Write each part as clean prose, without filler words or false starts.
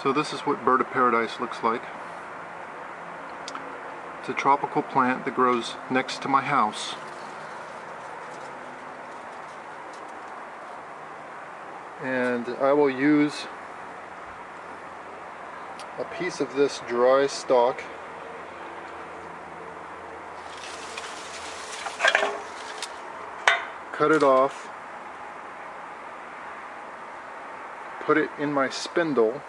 So this is what bird of paradise looks like. It's a tropical plant that grows next to my house. And I will use a piece of this dry stalk cut it off, put it in my spindle,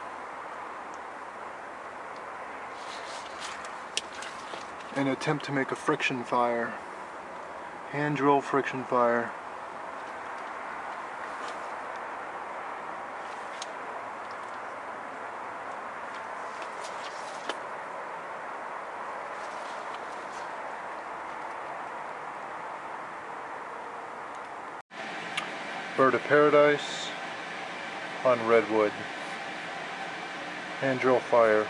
and attempt to make a friction fire. Hand drill friction fire. Bird of paradise on redwood. Hand drill fire.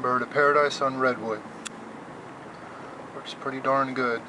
Bird of paradise on redwood. Works pretty darn good.